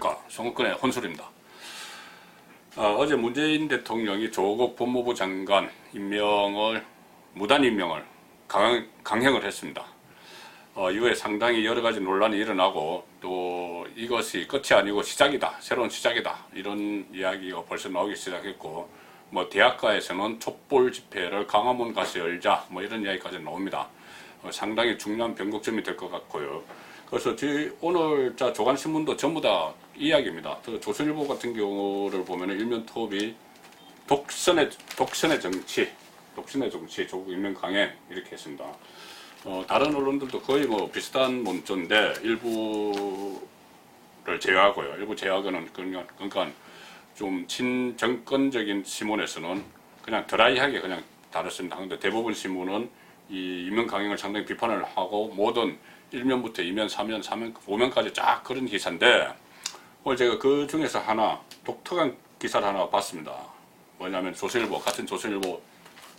안녕하십니까. 송국근의 혼술입니다. 어제 문재인 대통령이 조국 법무부 장관 임명을 무단 임명을 강행을 했습니다. 이거에 상당히 여러 가지 논란이 일어나고 또 이것이 끝이 아니고 시작이다, 새로운 시작이다, 이런 이야기가 벌써 나오기 시작했고, 뭐 대학가에서는 촛불 집회를 광화문 가서 열자, 뭐 이런 이야기까지 나옵니다. 상당히 중요한 변곡점이 될 것 같고요. 그래서 오늘 조간신문도 전부 다 이야기입니다. 조선일보 같은 경우를 보면 일면 톱이 독선의 정치, 조국 임명 강행 이렇게 했습니다. 다른 언론들도 거의 뭐 비슷한 문조인데 일부를 제외하고요. 일부 제외하고는 그러니까 좀 친정권적인 신문에서는 그냥 드라이하게 그냥 다뤘습니다. 근데 대부분 신문은 이 임명 강행을 상당히 비판을 하고 모든 1면부터 2면, 3면, 5면까지 쫙 그런 기사인데, 오늘 제가 그 중에서 하나 독특한 기사를 하나 봤습니다. 뭐냐면 같은 조선일보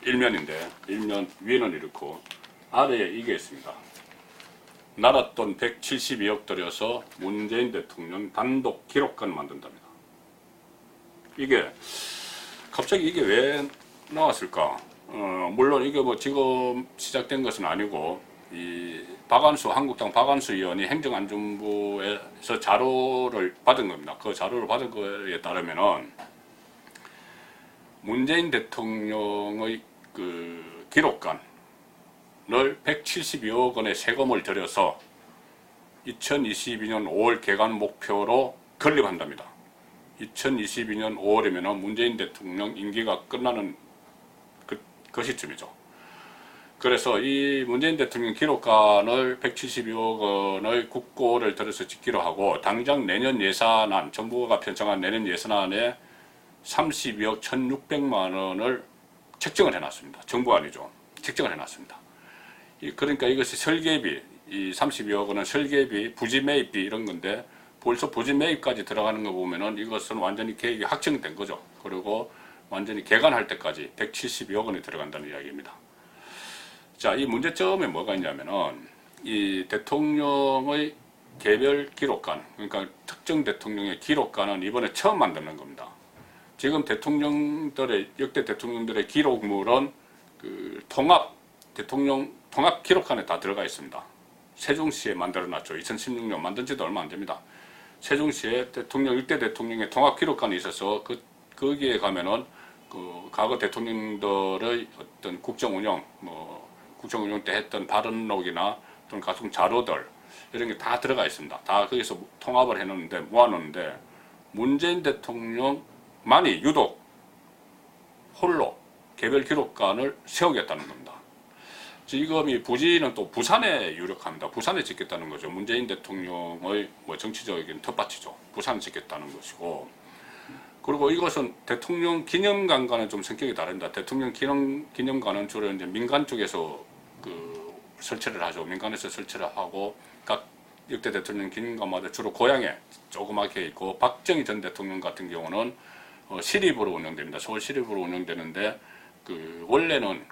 1면인데 1면 위에는 이렇고 아래에 이게 있습니다. 날았돈 172억 들여서 문재인 대통령 단독 기록관을 만든답니다. 이게 갑자기 이게 왜 나왔을까? 물론 이게 뭐 지금 시작된 것은 아니고, 이 한국당 박안수 의원이 행정안전부에서 자료를 받은 겁니다. 그 자료를 받은 거에 따르면은 문재인 대통령의 그 기록관을 172억 원의 세금을 들여서 2022년 5월 개관 목표로 건립한답니다. 2022년 5월이면 문재인 대통령 임기가 끝나는 그 시점이죠. 그래서 이 문재인 대통령 기록관을 172억 원의 국고를 들여서 짓기로 하고, 당장 내년 예산안, 정부가 편성한 내년 예산안에 32억 1,600만 원을 책정을 해놨습니다. 정부 아니죠. 책정을 해놨습니다. 그러니까 이것이 설계비, 이 32억 원은 설계비, 부지 매입비 이런 건데, 벌써 부지 매입까지 들어가는 거 보면은 이것은 완전히 계획이 확정된 거죠. 그리고 완전히 개관할 때까지 172억 원이 들어간다는 이야기입니다. 자, 이 문제점에 뭐가 있냐면은, 이 대통령의 개별 기록관, 그러니까 특정 대통령의 기록관은 이번에 처음 만드는 겁니다. 지금 역대 대통령들의 기록물은 그 통합 기록관에 다 들어가 있습니다. 세종시에 만들어놨죠. 2016년 만든 지도 얼마 안 됩니다. 세종시에 역대 대통령의 통합 기록관이 있어서 거기에 가면은 그 과거 대통령들의 어떤 국정 운영 때 했던 발언록이나 또는 각종 자료들 이런 게 다 들어가 있습니다. 다 거기서 통합을 해놓는데 모아놓는데, 문재인 대통령만이 유독 홀로 개별 기록관을 세우겠다는 겁니다. 지금 이 부지는 또 부산에 유력합니다. 부산에 짓겠다는 거죠. 문재인 대통령의 뭐 정치적인 텃밭이죠. 부산에 짓겠다는 것이고, 그리고 이것은 대통령 기념관과는 좀 성격이 다릅니다. 대통령 기념관은 주로 이제 민간 쪽에서 설치를 하죠. 민간에서 설치를 하고, 각 역대 대통령 기념관마다 주로 고향에 조그맣게 있고, 박정희 전 대통령 같은 경우는 시립으로 운영됩니다. 서울 시립으로 운영되는데, 원래는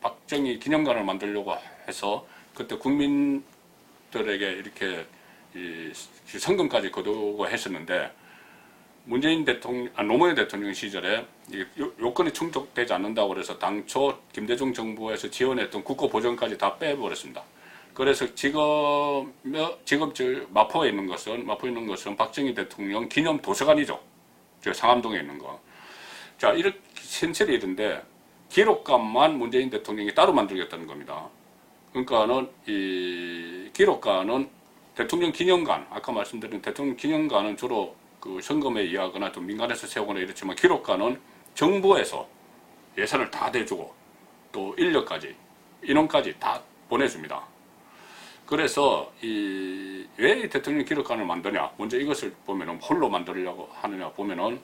박정희 기념관을 만들려고 해서 그때 국민들에게 이렇게 성금까지 거두고 했었는데, 노무현 대통령 시절에 요건이 충족되지 않는다고 그래서 당초 김대중 정부에서 지원했던 국고 보전까지 다 빼버렸습니다. 그래서 지금 마포에 있는 것은 박정희 대통령 기념 도서관이죠. 상암동에 있는 거. 자, 이렇게 현실이 이런데 기록관만 문재인 대통령이 따로 만들겠다는 겁니다. 그러니까는 이 기록관은 대통령 기념관, 아까 말씀드린 대통령 기념관은 주로 그 현금에 의하거나 또 민간에서 세우거나 이렇지만, 기록관은 정부에서 예산을 다 대주고 또 인원까지 다 보내줍니다. 그래서 왜 대통령 기록관을 만드냐? 먼저 이것을 보면은 홀로 만들려고 하느냐 보면은,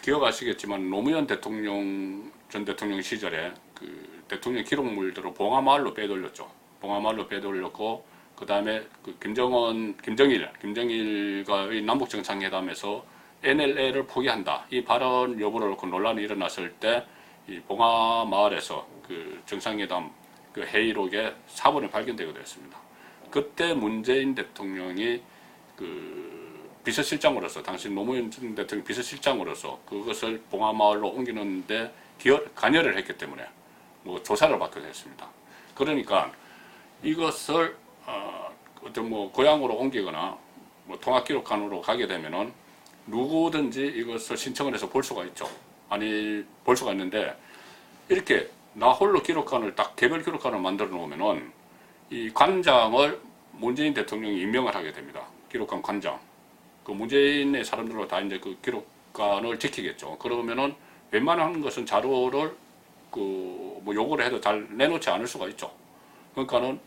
기억하시겠지만 노무현 전 대통령 시절에 그 대통령 기록물들을 봉하마을로 빼돌렸죠. 봉하마을로 빼돌렸고, 그 다음에 김정일과의 남북정상회담에서 NLL을 포기한다, 이 발언 여부를 놓고 논란이 일어났을 때, 이 봉하마을에서 그 정상회담 그 회의록에 사본이 발견되게 되었습니다. 그때 문재인 대통령이 그 비서실장으로서, 당시 노무현 전 대통령 비서실장으로서 그것을 봉하마을로 옮기는데 관여를 했기 때문에 뭐 조사를 받게 됐습니다. 그러니까 이것을 어떤 뭐 고향으로 옮기거나 뭐 통합기록관으로 가게 되면은 누구든지 이것을 신청을 해서 볼 수가 있죠. 아니, 볼 수가 있는데, 이렇게 나 홀로 기록관을 딱 개별 기록관을 만들어 놓으면은 이 관장을 문재인 대통령이 임명을 하게 됩니다. 기록관 관장. 그 문재인의 사람들로 다 이제 그 기록관을 지키겠죠. 그러면은 웬만한 것은 자료를 그 뭐 요구를 해도 잘 내놓지 않을 수가 있죠. 그러니까는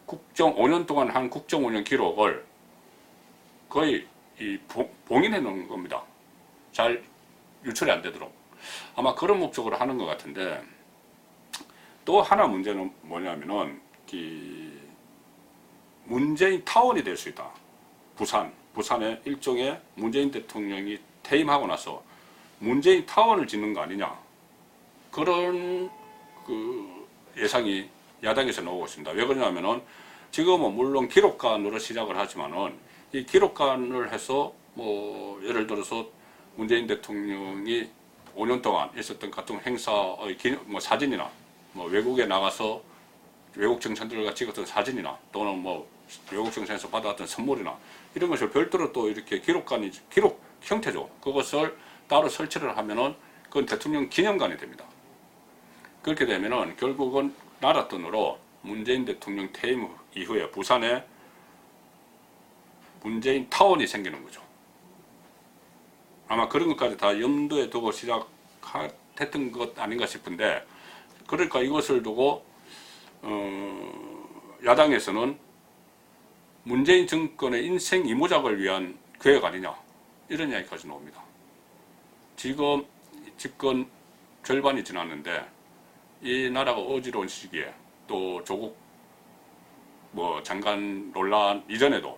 5년 동안 한 국정 운영 기록을 거의 봉인해 놓은 겁니다. 잘 유출이 안 되도록. 아마 그런 목적으로 하는 것 같은데, 또 하나 문제는 뭐냐면은 문재인 타운이 될 수 있다. 부산에 일종의 문재인 대통령이 퇴임하고 나서 문재인 타운을 짓는 거 아니냐, 그런 그 예상이 야당에서 나오고 있습니다. 왜 그러냐면은 지금은 물론 기록관으로 시작을 하지만은 이 기록관을 해서 뭐 예를 들어서 문재인 대통령이 5년 동안 있었던 같은 행사의 뭐 사진이나 뭐 외국에 나가서 외국 정상들과 찍었던 사진이나 또는 뭐 외국 정상에서 받아왔던 선물이나 이런 것을 별도로 또 이렇게 기록 형태죠. 그것을 따로 설치를 하면은 그건 대통령 기념관이 됩니다. 그렇게 되면은 결국은 나라 돈으로 문재인 대통령 퇴임 이후에 부산에 문재인 타운이 생기는 거죠. 아마 그런 것까지 다 염두에 두고 시작했던 것 아닌가 싶은데, 그러니까 이것을 두고 야당에서는 문재인 정권의 인생 이모작을 위한 계획 아니냐, 이런 이야기까지 나옵니다. 지금 집권 절반이 지났는데 이 나라가 어지러운 시기에 또 조국 뭐 장관 논란 이전에도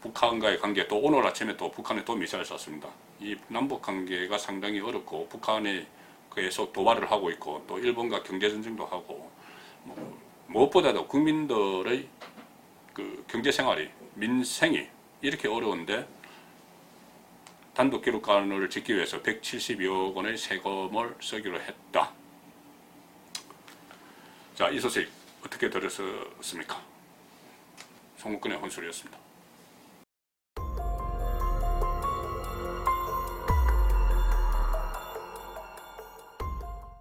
북한과의 관계, 또 오늘 아침에 또 북한에 또 미사일 쐈습니다. 이 남북 관계가 상당히 어렵고 북한이 계속 도발을 하고 있고 또 일본과 경제전쟁도 하고 무엇보다도 국민들의 그 경제생활이, 민생이 이렇게 어려운데 단독기록관을 짓기 위해서 172억 원의 세금을 쓰기로 했다. 자, 이 소식 어떻게 들으셨습니까? 송국근의 혼술이었습니다.